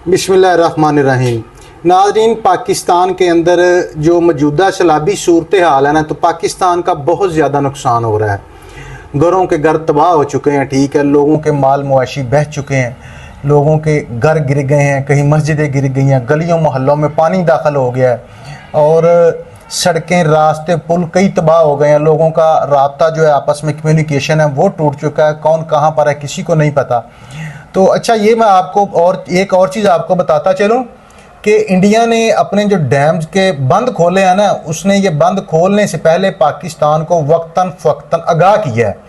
बिस्मिल्लाहिर्रहमानिर्रहीम। नाज़रीन, पाकिस्तान के अंदर जो मौजूदा सैलाबी सूरत हाल है ना, तो पाकिस्तान का बहुत ज़्यादा नुकसान हो रहा है। घरों के घर तबाह हो चुके हैं, ठीक है, लोगों के माल मुआशी बह चुके हैं, लोगों के घर गिर गए हैं, कहीं मस्जिदें गिर गई हैं, गलियों मोहल्लों में पानी दाखिल हो गया है और सड़कें, रास्ते, पुल कई तबाह हो गए हैं। लोगों का राब्ता जो है, आपस में कम्युनिकेशन है, वो टूट चुका है। कौन कहाँ पर है किसी को नहीं पता। तो अच्छा, ये मैं आपको और एक और चीज़ आपको बताता चलूँ कि इंडिया ने अपने जो डैम्स के बंद खोले हैं ना, उसने ये बंद खोलने से पहले पाकिस्तान को वक्तन फ़क्तन आगाह किया है।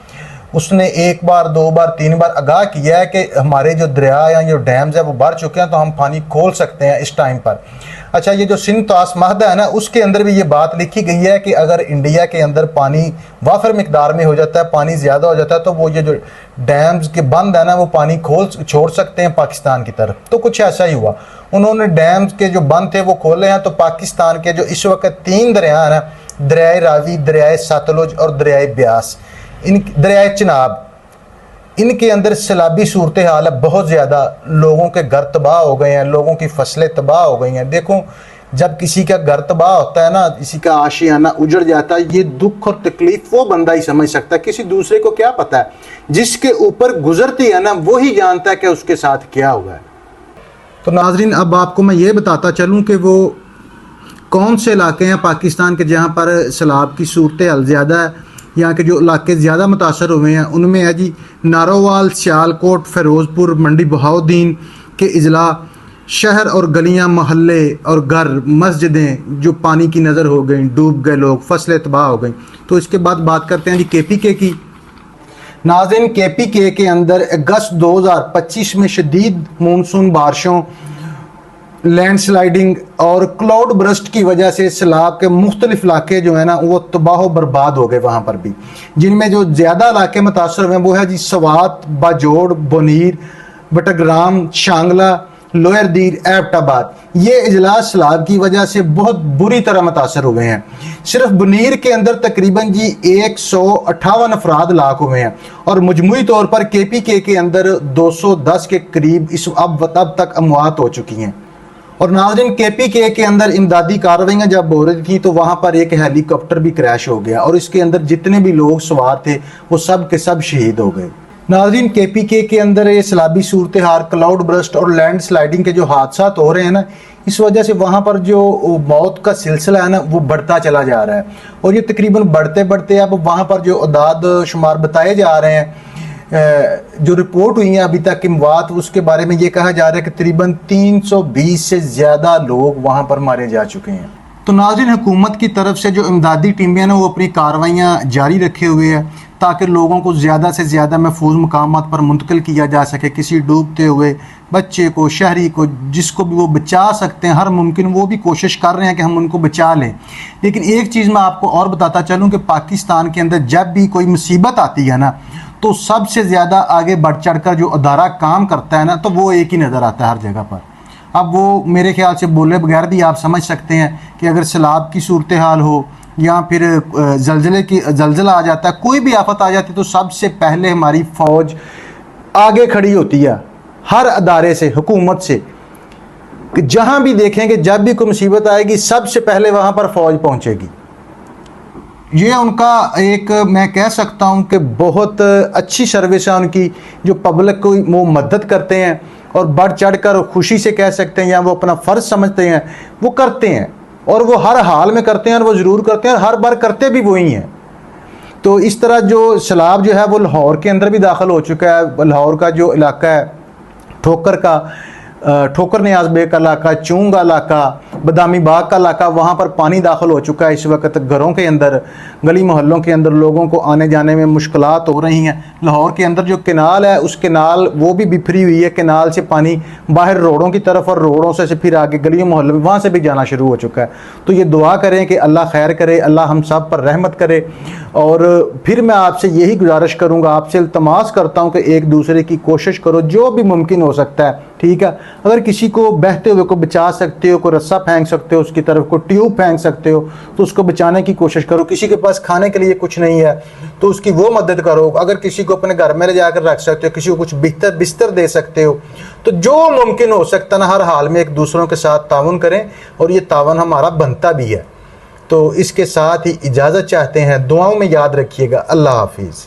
उसने एक बार, दो बार, तीन बार आगाह किया है कि हमारे जो दरिया या जो डैम्स है वो बढ़ चुके हैं, तो हम पानी खोल सकते हैं इस टाइम पर। अच्छा, ये जो सिंध तवास माहदा है ना, उसके अंदर भी ये बात लिखी गई है कि अगर इंडिया के अंदर पानी वाफर मिकदार में हो जाता है, पानी ज़्यादा हो जाता है, तो वो ये जो डैम्स के बंद है ना, वो पानी छोड़ सकते हैं पाकिस्तान की तरफ। तो कुछ ऐसा ही हुआ, उन्होंने डैम्स के जो बंद थे वो खोले हैं। तो पाकिस्तान के जो इस वक्त 3 दरिया हैं ना, दरियाए रावी, दरियाए सतलुज और दरियाए ब्यास, इन दरियाए चिनाब, इनके अंदर सैलाबी सूरत हाल है बहुत ज़्यादा। लोगों के घर तबाह हो गए हैं, लोगों की फसलें तबाह हो गई हैं। देखो, जब किसी का घर तबाह होता है ना, किसी का आशियाना उजड़ जाता है, ये दुख और तकलीफ वो बंदा ही समझ सकता है, किसी दूसरे को क्या पता है। जिसके ऊपर गुजरती है ना, वो ही जानता है कि उसके साथ क्या हुआ है। तो नाजरीन, अब आपको मैं ये बताता चलूँ कि वो कौन से इलाके हैं पाकिस्तान के जहाँ पर सैलाब की सूरत हाल ज़्यादा है। यहाँ के जो इलाके ज़्यादा मुतासर हुए हैं उनमें है जी नारोवाल, सियालकोट, फ़िरोज़पुर, मंडी बहाउद्दीन के अजला, शहर और गलियाँ, मोहल्ले और घर, मस्जिदें जो पानी की नज़र हो गई, डूब गए लोग, फसलें तबाह हो गई। तो इसके बाद बात करते हैं जी KPK की। नाज़रीन, KPK के अंदर अगस्त 2025 में शदीद मानसून बारिशों, लैंड स्लाइडिंग और क्लाउड बर्स्ट की वजह से सैलाब के मुख्तलिफ इलाके जो है ना, वो तबाह बर्बाद हो गए वहाँ पर भी। जिनमें जो ज़्यादा इलाके मुतासर हुए वो है जी सवात, बाजोड़, बोनीर, बटग्राम, शांगला, लोअर दीर, एबटाबाद। ये इजलास सैलाब की वजह से बहुत बुरी तरह मुतासर हुए हैं। सिर्फ बुनीर के अंदर तकरीबन जी 158 अफराद लाक हुए हैं और मजमूई तौर पर KPK के अंदर 210 के करीब इस अब तक अमवात हो चुकी हैं। और नाज़रीन, KPK के अंदर इमदादी कार्रवाइयाँ जब हो रही थी तो वहाँ पर एक हेलीकॉप्टर भी क्रैश हो गया और इसके अंदर जितने भी लोग सवार थे वो सब के सब शहीद हो गए। नाज़रीन, KPK के अंदर ये सैलाबी सूरत हाल, क्लाउड बर्स्ट और लैंड स्लाइडिंग के जो हादसा हो रहे हैं ना, इस वजह से वहाँ पर जो मौत का सिलसिला है ना, वो बढ़ता चला जा रहा है। और ये तकरीबन बढ़ते बढ़ते अब वहाँ पर जो अदाद शुमार बताए जा रहे हैं, जो रिपोर्ट हुई है अभी तक अमवात, उसके बारे में ये कहा जा रहा है कि तकरीबन 320 से ज़्यादा लोग वहाँ पर मारे जा चुके हैं। तो नाज़रीन, हुकूमत की तरफ से जो इमदादी टीमें हैं वो अपनी कार्रवाइयाँ जारी रखे हुए हैं ताकि लोगों को ज़्यादा से ज़्यादा महफूज मकामात पर मुंतकिल किया जा सके। किसी डूबते हुए बच्चे को, शहरी को, जिसको भी वो बचा सकते हैं, हर मुमकिन वो भी कोशिश कर रहे हैं कि हम उनको बचा लें। लेकिन एक चीज़ मैं आपको और बताता चलूँ कि पाकिस्तान के अंदर जब भी कोई मुसीबत आती है ना, तो सबसे ज़्यादा आगे बढ़ चढ़ कर जो अदारा काम करता है ना, तो वो एक ही नज़र आता है हर जगह पर। अब वो मेरे ख्याल से बोले बगैर भी आप समझ सकते हैं कि अगर सैलाब की सूरत हाल हो या फिर जलज़ला आ जाता है, कोई भी आफत आ जाती है, तो सबसे पहले हमारी फ़ौज आगे खड़ी होती है हर अदारे से, हुकूमत से। जहाँ भी देखेंगे, जब भी कोई मुसीबत आएगी, सबसे पहले वहाँ पर फ़ौज पहुँचेगी। ये उनका एक, मैं कह सकता हूँ कि बहुत अच्छी सर्विस है उनकी, जो पब्लिक को वो मदद करते हैं और बढ़ चढ़ कर खुशी से कह सकते हैं, या वो अपना फ़र्ज़ समझते हैं, वो करते हैं और वो हर हाल में करते हैं और वो ज़रूर करते हैं और हर बार करते भी वही हैं। तो इस तरह जो सैलाब जो है वो लाहौर के अंदर भी दाखिल हो चुका है। लाहौर का जो इलाका है, ठोकर नियाज बेग का इलाका, चूंग का इलाका, बदामी बाग का इलाका, वहाँ पर पानी दाखिल हो चुका है इस वक्त। घरों के अंदर, गली मोहल्लों के अंदर लोगों को आने जाने में मुश्किलात हो रही हैं। लाहौर के अंदर जो केनाल है, उस केनाल वो भी बिफरी हुई है। केनाल से पानी बाहर रोडों की तरफ और रोडों से फिर आगे गलियों मोहल्लों में, वहाँ से भी जाना शुरू हो चुका है। तो ये दुआ करें कि अल्लाह खैर करे, अल्लाह हम सब पर रहमत करे। और फिर मैं आपसे यही गुजारिश करूँगा, आपसे इल्तमास करता हूँ कि एक दूसरे की कोशिश करो जो भी मुमकिन हो सकता है, ठीक है। अगर किसी को बहते हुए को बचा सकते हो, कोई रस्सा फेंक सकते हो उसकी तरफ, को ट्यूब फेंक सकते हो, तो उसको बचाने की कोशिश करो। किसी के पास खाने के लिए कुछ नहीं है तो उसकी वो मदद करो। अगर किसी को अपने घर में ले जाकर रख सकते हो, किसी को कुछ बिस्तर दे सकते हो, तो जो ممکن ہو سکتا ہے نا ہر حال میں ایک دوسروں کے ساتھ تعاون کریں، اور یہ تعاون ہمارا بنتا بھی ہے۔ تو اس کے ساتھ ہی اجازت چاہتے ہیں، دعاؤں میں یاد رکھیے گا۔ اللہ حافظ۔